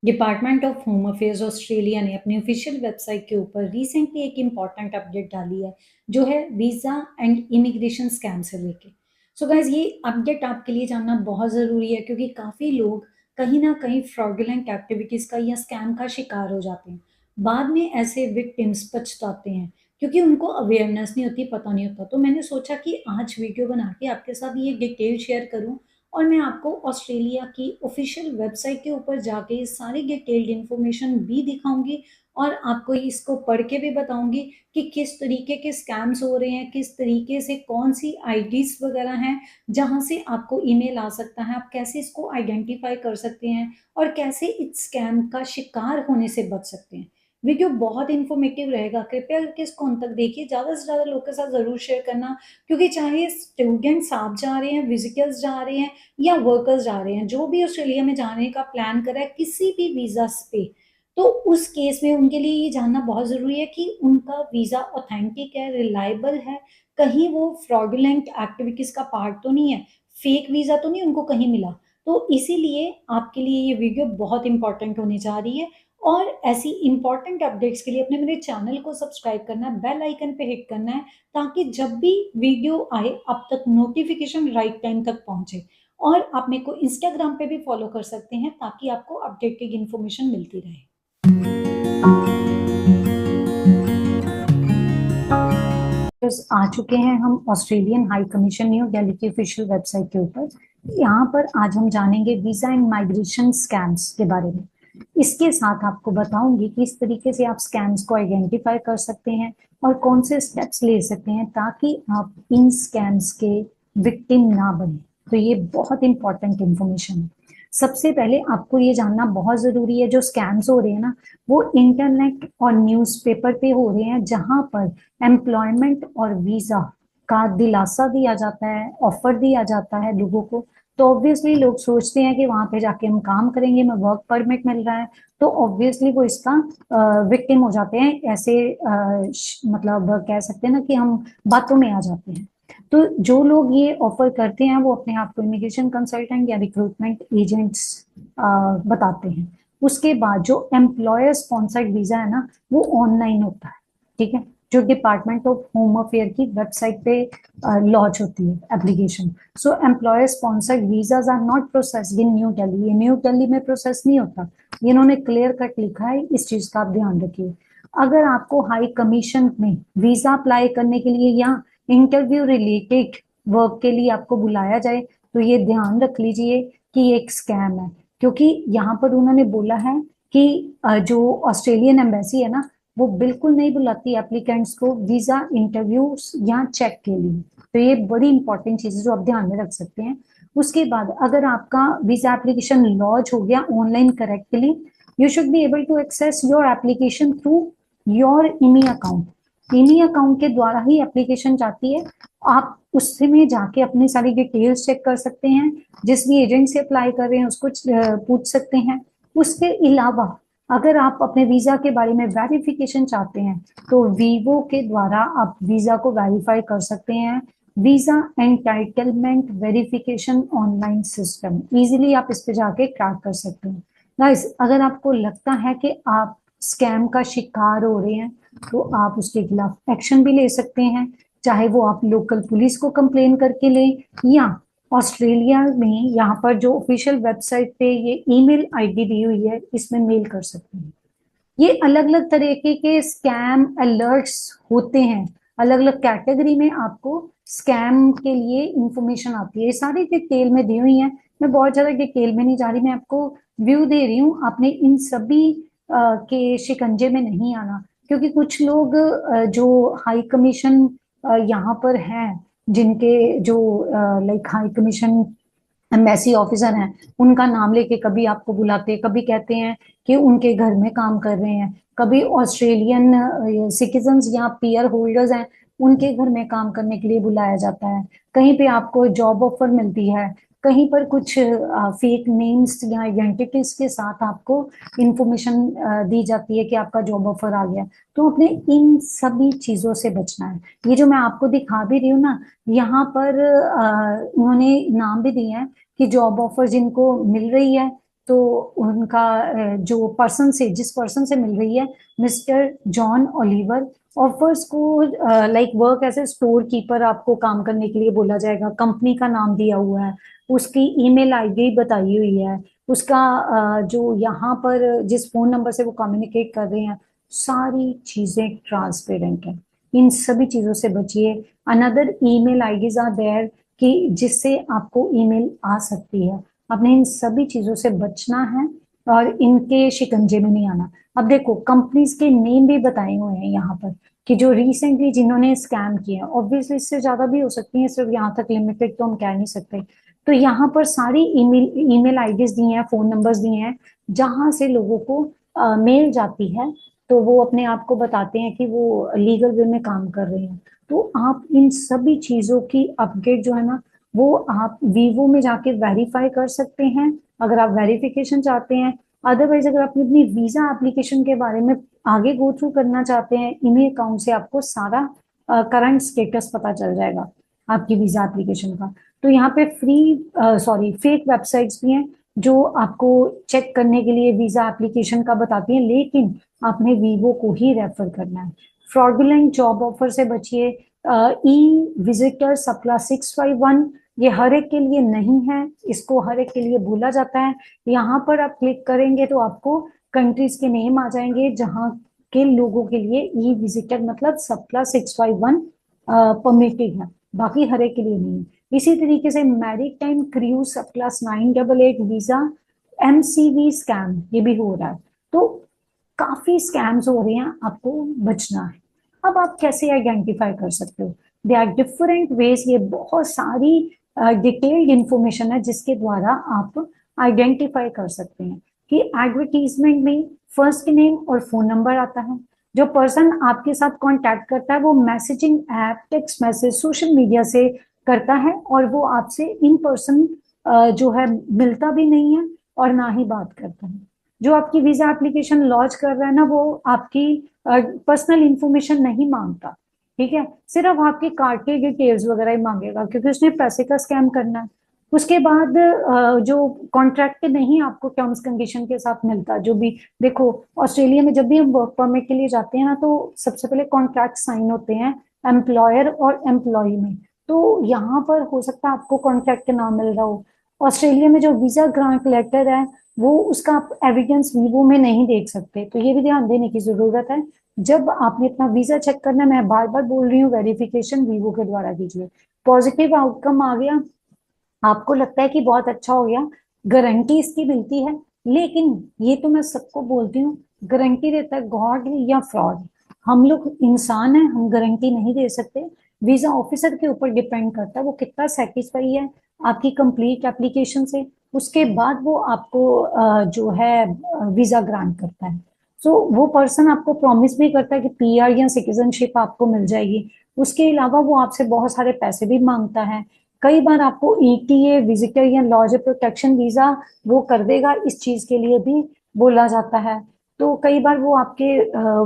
Department of home affairs Australia ने अपनी official website के ऊपर रिसेंटली एक इम्पॉर्टेंट अपडेट डाली है जो है वीज़ा एंड इमिग्रेशन स्कैम से लेके। सो गाइज ये अपडेट आपके लिए जानना बहुत ज़रूरी है क्योंकि काफ़ी लोग कहीं ना कहीं फ्रॉडुलेंट एक्टिविटीज़ का या स्कैम का शिकार हो जाते हैं। बाद में ऐसे विक्टिम्स पछताते हैं क्योंकि उनको अवेयरनेस नहीं होती, पता नहीं होता। तो मैंने सोचा कि आज वीडियो बना के आपके साथ ये डिटेल शेयर करूं और मैं आपको ऑस्ट्रेलिया की ऑफिशियल वेबसाइट के ऊपर जाके सारी डिटेल्ड इन्फॉर्मेशन भी दिखाऊंगी और आपको इसको पढ़ के भी बताऊंगी कि किस तरीके के स्कैम्स हो रहे हैं, किस तरीके से कौन सी आईडीज वगैरह हैं जहां से आपको ईमेल आ सकता है, आप कैसे इसको आइडेंटिफाई कर सकते हैं और कैसे इस स्कैम का शिकार होने से बच सकते हैं। वीडियो बहुत इन्फॉर्मेटिव रहेगा, कृपया करके इसको अंत तक देखिए, ज़्यादा से ज़्यादा लोग के साथ ज़रूर शेयर करना क्योंकि चाहे स्टूडेंट्स आप जा रहे हैं, विजिटर्स जा रहे हैं या वर्कर्स जा रहे हैं, जो भी ऑस्ट्रेलिया में जाने का प्लान कर रहा है किसी भी वीजा पे, तो उस केस में उनके लिए ये जानना बहुत जरूरी है कि उनका वीजा ऑथेंटिक है, रिलायबल है, कहीं वो फ्रॉडुलेंट एक्टिविटीज का पार्ट तो नहीं है, फेक वीजा तो नहीं उनको कहीं मिला। तो इसीलिए आपके लिए ये वीडियो बहुत इंपॉर्टेंट होने जा रही है और ऐसी इंपॉर्टेंट अपडेट्स के लिए अपने मेरे चैनल को सब्सक्राइब करना है, बेल आइकन पे हिट करना है ताकि जब भी वीडियो आए अब तक नोटिफिकेशन राइट टाइम तक पहुंचे। और आप मेरे को इंस्टाग्राम पे भी फॉलो कर सकते हैं ताकि आपको अपडेटेड इन्फॉर्मेशन मिलती रहे। आ चुके हैं हम Australian high commission new Delhi की ऑफिशियल वेबसाइट के ऊपर। यहाँ पर आज हम जानेंगे वीजा एंड माइग्रेशन स्कैम्स के बारे में। इसके साथ आपको बताऊंगी कि इस तरीके से आप स्कैम्स को आइडेंटिफाई कर सकते हैं और कौन से स्टेप्स ले सकते हैं ताकि आप इन स्कैम्स के विक्टिम ना बने। तो ये बहुत इंपॉर्टेंट इंफॉर्मेशन है। सबसे पहले आपको ये जानना बहुत जरूरी है, जो स्कैम्स हो रहे हैं ना वो इंटरनेट और न्यूज़पेपर पे हो रहे हैं, जहां पर एम्प्लॉयमेंट और वीजा का दिलासा दिया जाता है, ऑफर दिया जाता है लोगों को। तो ऑब्वियसली लोग सोचते हैं कि वहां पे जाके हम काम करेंगे, हमें वर्क परमिट मिल रहा है, तो ऑब्वियसली वो इसका विक्टिम हो जाते हैं। ऐसे मतलब कह सकते हैं ना कि हम बातों में आ जाते हैं। तो जो लोग ये ऑफर करते हैं वो अपने आप को इमिग्रेशन कंसल्टेंट या रिक्रूटमेंट एजेंट्स बताते हैं। उसके बाद जो एम्प्लॉयर स्पॉन्सर्ड वीजा है ना वो ऑनलाइन होता है, ठीक है, जो डिपार्टमेंट ऑफ होम अफेयर की वेबसाइट पे लॉन्च होती है application. So employer sponsored visas are not processed in New Delhi. ये न्यू दिल्ली में प्रोसेस नहीं होता, ये इन्होंने क्लियर कट लिखा है, इस चीज का आप ध्यान रखिए। अगर आपको हाई कमीशन में वीजा अप्लाई करने के लिए या इंटरव्यू रिलेटेड वर्क के लिए आपको बुलाया जाए तो ये ध्यान रख लीजिए कि ये एक स्कैम है, क्योंकि यहाँ पर उन्होंने बोला है कि जो ऑस्ट्रेलियन एम्बेसी है ना वो बिल्कुल नहीं बुलाती एप्लीकेंट्स को वीजा इंटरव्यू या चेक के लिए। तो ये बड़ी इंपॉर्टेंट चीज है जो आप ध्यान में रख सकते हैं। उसके बाद अगर आपका वीजा एप्लीकेशन लॉन्च हो गया online correctly, you should be able to access your application through your Immi account. Immi account के द्वारा ही एप्लीकेशन जाती है। आप उसमें जाके अपनी सारी डिटेल्स चेक कर सकते हैं, जिस भी एजेंट से अप्लाई कर रहे हैं उसको पूछ सकते हैं। उसके अलावा अगर आप अपने वीजा के बारे में वेरिफिकेशन चाहते हैं तो वीवो के द्वारा आप वीजा को वेरीफाई कर सकते हैं। Visa entitlement verification online system, easily आप इस पे जाके क्रैक कर सकते हैं। गाइस अगर आपको लगता है कि आप स्कैम का शिकार हो रहे हैं तो आप उसके खिलाफ एक्शन भी ले सकते हैं, चाहे वो आप लोकल पुलिस को कंप्लेन करके लें या ऑस्ट्रेलिया में यहाँ पर जो ऑफिशियल वेबसाइट पे ये ईमेल आईडी दी हुई है इसमें मेल कर सकते हैं। ये अलग अलग तरीके के स्कैम अलर्ट्स होते हैं, अलग अलग कैटेगरी में आपको स्कैम के लिए इंफॉर्मेशन आती है, ये सारी डिटेल में दी हुई है। मैं बहुत ज्यादा डिटेल में नहीं जा रही, मैं आपको व्यू दे रही हूँ, आपने इन सभी के शिकंजे में नहीं आना, क्योंकि कुछ लोग जो हाई कमीशन यहाँ पर हैं, जिनके जो like high commission embassy officer हैं, उनका नाम लेके कभी आपको बुलाते, कभी कहते हैं कि उनके घर में काम कर रहे हैं, कभी ऑस्ट्रेलियन सिटीजन्स या पीआर होल्डर्स हैं उनके घर में काम करने के लिए बुलाया जाता है। कहीं पे आपको जॉब ऑफर मिलती है, कहीं पर कुछ फेक नेम्स या आइडेंटिटीज के साथ आपको इंफॉर्मेशन दी जाती है कि आपका जॉब ऑफर आ गया। तो अपने इन सभी चीजों से बचना है। ये जो मैं आपको दिखा भी रही हूँ ना, यहाँ पर उन्होंने नाम भी दिए हैं कि जॉब ऑफर जिनको मिल रही है तो उनका जो पर्सन से जिस पर्सन से मिल रही है, मिस्टर जॉन ओलिवर, ऑफर्स को like work as a storekeeper आपको काम करने के लिए बोला जाएगा। कंपनी का नाम दिया हुआ है, उसकी ईमेल आईडी बताई हुई है, उसका जो यहाँ पर जिस फोन नंबर से वो कम्युनिकेट कर रहे हैं, सारी चीजें ट्रांसपेरेंट है। इन सभी चीजों से बचिए। Another email IDs are there कि जिससे आपको ईमेल आ सकती है। आपने इन सभी चीजों से बचना है और इनके शिकंजे में नहीं आना। अब देखो, कंपनीज के नेम भी बताए हुए हैं यहाँ पर कि जो रिसेंटली जिन्होंने स्कैम किए हैं। ऑब्वियसली इससे ज्यादा भी हो सकती है, सिर्फ यहाँ तक लिमिटेड तो हम कह नहीं सकते। तो यहाँ पर सारी ईमेल आईडीज दी हैं, फोन नंबर्स दिए हैं, जहां से लोगों को मेल जाती है, तो वो अपने आप को बताते हैं कि वो लीगल वे में काम कर रहे हैं। तो आप इन सभी चीजों की अपडेट जो है ना, वो आप वीवो में जाके वेरीफाई कर सकते हैं अगर आप वेरिफिकेशन चाहते हैं। अदरवाइज अगर आप अपनी वीजा एप्लीकेशन के बारे में आगे गो थ्रू करना चाहते हैं, इन्हीं अकाउंट से आपको सारा करंट स्टेटस पता चल जाएगा आपकी वीजा एप्लीकेशन का। तो यहाँ पे फेक वेबसाइट्स भी हैं जो आपको चेक करने के लिए वीजा एप्लीकेशन का बताती हैं, लेकिन आपने वीवो को ही रेफर करना है। फ्रॉडुलेंट जॉब ऑफर से बचिए। ई विजिटर सप्ला 651, ये हर एक के लिए नहीं है, इसको हर एक के लिए बोला जाता है। यहाँ पर आप क्लिक करेंगे तो आपको कंट्रीज के नेम आ जाएंगे जहाँ के लोगों के लिए ई विजिटर मतलब सप्ला 651 परमिटेड है, बाकी हर एक के लिए नहीं है। इसी तरीके से मैरीटाइम क्रूज सप्ला 988 वीजा एमसीवी स्कैम ये भी हो रहा है। तो काफी स्कैम्स हो रहे हैं, आपको बचना है। अब आप कैसे आइडेंटिफाई कर सकते हो? They are different ways. ये बहुत सारी डिटेल्ड इंफॉर्मेशन है जिसके द्वारा आप आइडेंटिफाई कर सकते हैं कि एडवर्टीजमेंट में फर्स्ट नेम और फोन नंबर आता है। जो पर्सन आपके साथ कांटेक्ट करता है वो messaging app, text message, social media से करता है, और वो आपसे इन पर्सन जो है मिलता भी नहीं है और ना ही बात करता है। जो आपकी वीजा एप्लीकेशन लॉन्च कर रहा है ना, वो आपकी पर्सनल इंफॉर्मेशन नहीं मांगता, ठीक है, सिर्फ आपके कार्ड के डिटेल्स वगैरह ही मांगेगा, क्योंकि उसने पैसे का स्कैम करना है। उसके बाद जो कॉन्ट्रैक्ट नहीं आपको टर्म्स कंडीशन के साथ मिलता, जो भी देखो, ऑस्ट्रेलिया में जब भी हम वर्क परमिट के लिए जाते हैं ना, तो सबसे पहले कॉन्ट्रैक्ट साइन होते हैं एम्प्लॉयर और एम्प्लॉय में। तो यहाँ पर हो सकता है आपको कॉन्ट्रैक्ट ना मिल रहा हो। ऑस्ट्रेलिया में जो वीजा ग्रांट लेटर है, वो उसका आप एविडेंस वीवो में नहीं देख सकते, तो ये भी ध्यान देने की जरूरत है। जब आपने अपना वीजा चेक करना है, मैं बार बार बोल रही हूँ, वेरिफिकेशन वीवो के द्वारा कीजिए। पॉजिटिव आउटकम आ गया, आपको लगता है कि बहुत अच्छा हो गया, गारंटी इसकी मिलती है, लेकिन ये तो मैं सबको बोलती हूँ, गारंटी देता है गॉड या फ्रॉड। हम लोग इंसान हैं, हम गारंटी नहीं दे सकते। वीजा ऑफिसर के ऊपर डिपेंड करता है वो कितना सेटिस्फाई है आपकी कंप्लीट एप्लीकेशन से, उसके बाद वो आपको जो है वीजा ग्रांट करता है। सो वो पर्सन आपको प्रॉमिस भी करता है कि पीआर या सिटीजनशिप आपको मिल जाएगी। उसके अलावा वो आपसे बहुत सारे पैसे भी मांगता है। कई बार आपको ईटीए, विजिटर या लॉज प्रोटेक्शन वीजा वो कर देगा, इस चीज के लिए भी बोला जाता है। तो कई बार वो आपके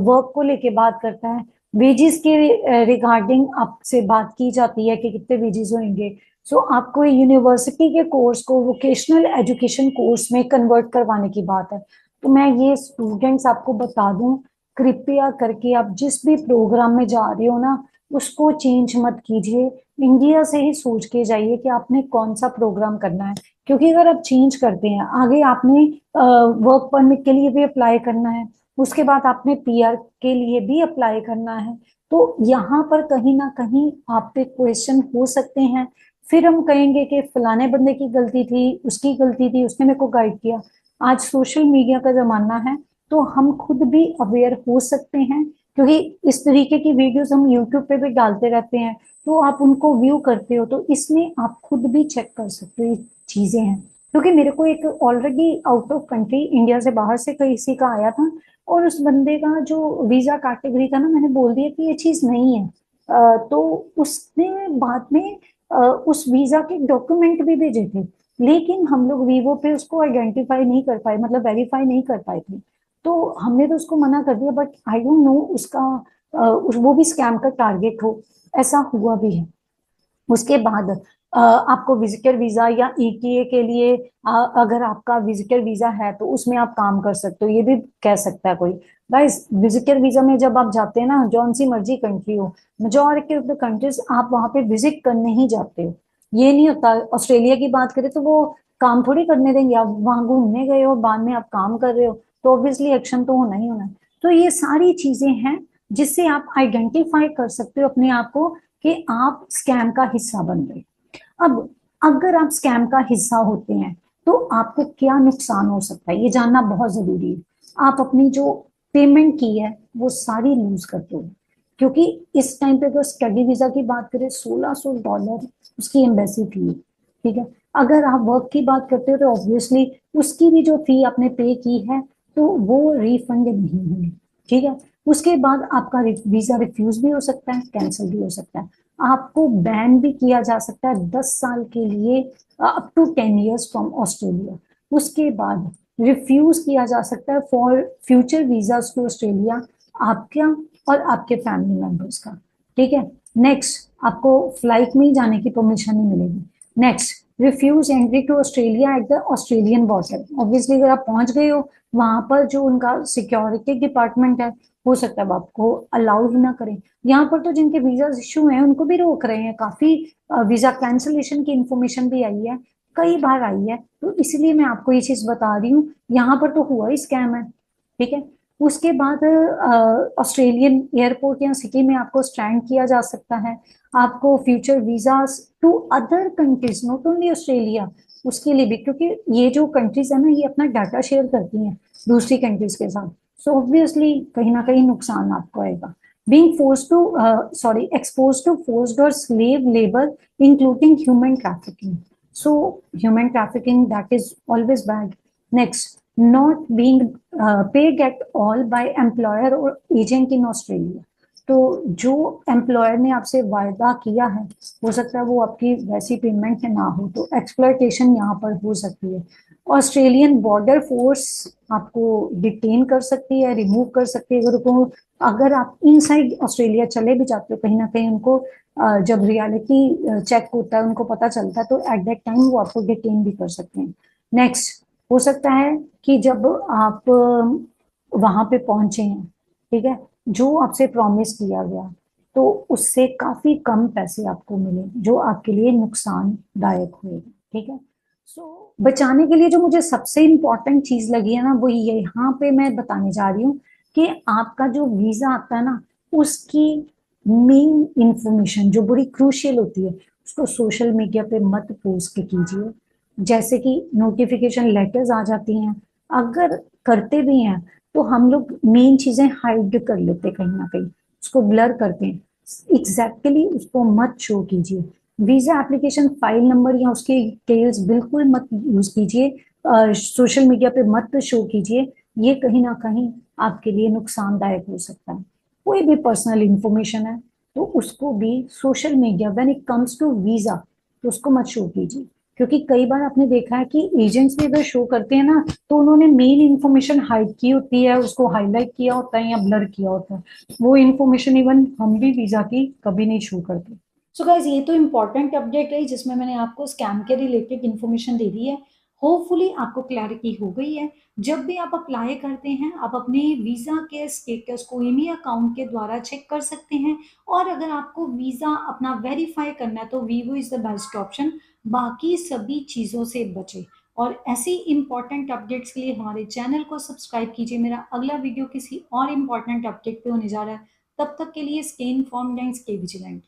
वर्क को लेके बात करता है। वेजेस के रिगार्डिंग आपसे बात की जाती है कि कितने वेजेस होंगे। सो आपको यूनिवर्सिटी के कोर्स को वोकेशनल एजुकेशन कोर्स में कन्वर्ट करवाने की बात है। तो मैं ये स्टूडेंट्स आपको बता दूं, कृपया करके आप जिस भी प्रोग्राम में जा रहे हो ना, उसको चेंज मत कीजिए। इंडिया से ही सोच के जाइए कि आपने कौन सा प्रोग्राम करना है, क्योंकि अगर आप चेंज करते हैं आगे, आपने वर्क परमिट के लिए भी अप्लाई करना है, उसके बाद आपने पीआर के लिए भी अप्लाई करना है। तो यहाँ पर कहीं ना कहीं आप पे क्वेश्चन हो सकते हैं। फिर हम कहेंगे कि फलाने बंदे की गलती थी, उसकी गलती थी, उसने मेरे को गाइड किया। आज सोशल मीडिया का जमाना है, तो हम खुद भी अवेयर हो सकते हैं, क्योंकि इस तरीके की वीडियोस हम यूट्यूब पे भी डालते रहते हैं, तो आप उनको व्यू करते हो, तो इसमें आप खुद भी चेक कर सकते हो ये चीजें हैं। क्योंकि मेरे को एक already out of country, India से बाहर से किसी का आया था, और उस बंदे का जो वीजा कैटेगरी था ना, मैंने बोल दिया कि ये चीज नहीं है। तो उसने बाद में उस वीजा के डॉक्यूमेंट भी भेजे थे, लेकिन हम लोग वीवो पे उसको आइडेंटिफाई नहीं कर पाए, मतलब वेरीफाई नहीं कर पाए थे। तो हमने तो उसको मना कर दिया, बट आई डोंट नो उसका वो भी स्कैम का टारगेट हो, ऐसा हुआ भी है। उसके बाद आपको विजिटर वीजा या ईटीए के लिए अगर आपका विजिटर वीजा है तो उसमें आप काम कर सकते हो, ये भी कह सकता है कोई। गाइस, विजिटर वीजा में जब आप जाते हैं ना, जौन सी मर्जी कंट्री हो, मेजोरिटी ऑफ द कंट्रीज आप वहां पे विजिट करने ही जाते हो। ये नहीं होता, ऑस्ट्रेलिया की बात करें तो वो काम थोड़ी करने देंगे, आप वहां घूमने गए हो, बाद में आप काम कर रहे हो, तो ऑब्वियसली एक्शन तो होना ही होना है। तो ये सारी चीजें हैं जिससे आप आइडेंटिफाई कर सकते हो अपने आप को कि आप स्कैम का हिस्सा बन गए। अब अगर आप स्कैम का हिस्सा होते हैं तो आपको क्या नुकसान हो सकता है, ये जानना बहुत जरूरी है। आप अपनी जो पेमेंट की है वो सारी लूज करते हो, क्योंकि इस टाइम पे अगर स्टडी वीजा की बात करें, $1600 उसकी एम्बेसी फी है, ठीक है। अगर आप वर्क की बात करते हो तो ऑब्वियसली उसकी भी जो फी आपने पे की है तो वो रिफंड नहीं हुई, ठीक है। उसके बाद आपका वीजा रिफ्यूज भी हो सकता है, कैंसिल भी हो सकता है, आपको बैन भी किया जा सकता है 10 साल के लिए, up to 10 years from Australia. उसके बाद रिफ्यूज किया जा सकता है for future visas to Australia, आपका और आपके फैमिली मेंबर्स का, ठीक है। नेक्स्ट, आपको फ्लाइट में ही जाने की परमिशन नहीं मिलेगी। Next, refuse entry to Australia at the Australian border. Obviously अगर आप पहुंच गए हो वहां पर, जो उनका सिक्योरिटी डिपार्टमेंट है, हो सकता है वो आपको अलाउ ही ना करें। यहाँ पर तो जिनके वीजा इशू हैं उनको भी रोक रहे हैं, काफी वीजा कैंसिलेशन की इंफॉर्मेशन भी आई है, कई बार आई है, तो इसलिए मैं आपको ये चीज बता रही हूँ। यहाँ पर तो हुआ ही स्कैम है, ठीक है। उसके बाद ऑस्ट्रेलियन एयरपोर्ट या सिटी में आपको स्टैंड किया जा सकता है, आपको future visa to other countries, not only Australia, उसके लिए भी, क्योंकि ये जो कंट्रीज है ना ये अपना डाटा शेयर करती हैं दूसरी कंट्रीज के साथ, सो ऑब्वियसली कहीं ना कहीं नुकसान आपको आएगा। being forced to exposed to forced or slave labor including human trafficking, so human trafficking, that is always bad. Next, not being paid at all by employer or agent in Australia, तो जो employer ने आपसे वायदा किया है हो सकता है वो आपकी वैसी पेमेंट ना हो, तो एक्सप्लॉयटेशन यहाँ पर हो सकती है। ऑस्ट्रेलियन बॉर्डर फोर्स आपको डिटेन कर सकती है, रिमूव कर सकती है, अगर आप इनसाइड ऑस्ट्रेलिया चले भी जाते हो, कहीं ना कहीं उनको जब रियलिटी चेक होता है उनको पता चलता है, तो एट दैट टाइम वो आपको डिटेन भी कर सकते हैं। नेक्स्ट, हो सकता है कि जब आप वहां पे पहुंचे हैं, ठीक है, जो आपसे प्रॉमिस किया गया तो उससे काफी कम पैसे आपको मिले, जो आपके लिए नुकसानदायक होगा, ठीक है। सो बचाने के लिए जो मुझे सबसे इम्पोर्टेंट चीज लगी है ना, वो ये यहाँ पे मैं बताने जा रही हूँ कि आपका जो वीजा आता है ना, उसकी मेन इंफॉर्मेशन जो बड़ी क्रूशियल होती है उसको सोशल मीडिया पे मत पोस्ट कीजिए। जैसे कि नोटिफिकेशन लेटर्स आ जाती हैं, अगर करते भी हैं तो हम लोग मेन चीजें हाइड कर लेते हैं, कहीं ना कहीं उसको ब्लर करते हैं, एग्जैक्टली उसको मत शो कीजिए। वीजा एप्लीकेशन फाइल नंबर या उसके डिटेल्स बिल्कुल मत यूज कीजिए, सोशल मीडिया पे मत शो कीजिए, ये कहीं ना कहीं आपके लिए नुकसानदायक हो सकता है। कोई भी पर्सनल इंफॉर्मेशन है तो उसको भी social media, when it comes to visa, तो उसको मत शो कीजिए, क्योंकि कई बार आपने देखा है कि एजेंट्स भी अगर शो करते हैं ना तो उन्होंने मेन इंफॉर्मेशन हाइड की होती है, उसको हाईलाइट किया होता है या ब्लर किया होता है, वो इंफॉर्मेशन इवन हम भी वीजा की कभी नहीं शो करते। सो गाइज, ये तो इम्पोर्टेंट अपडेट रही जिसमें मैंने आपको स्कैम के रिलेटेड इन्फॉर्मेशन दे दी है। होपफुली आपको क्लैरिटी हो गई है। जब भी आप अप्लाई करते हैं आप अपने वीजा के स्टेटस को ईमेल अकाउंट के द्वारा चेक कर सकते हैं, और अगर आपको वीजा अपना वेरीफाई करना है तो Vivo is the best option. बाकी सभी चीजों से बचे, और ऐसी इंपॉर्टेंट अपडेट्स के लिए हमारे चैनल को सब्सक्राइब कीजिए। मेरा अगला वीडियो किसी और इंपॉर्टेंट अपडेट पे होने जा रहा है, तब तक के लिए stay informed and stay vigilant.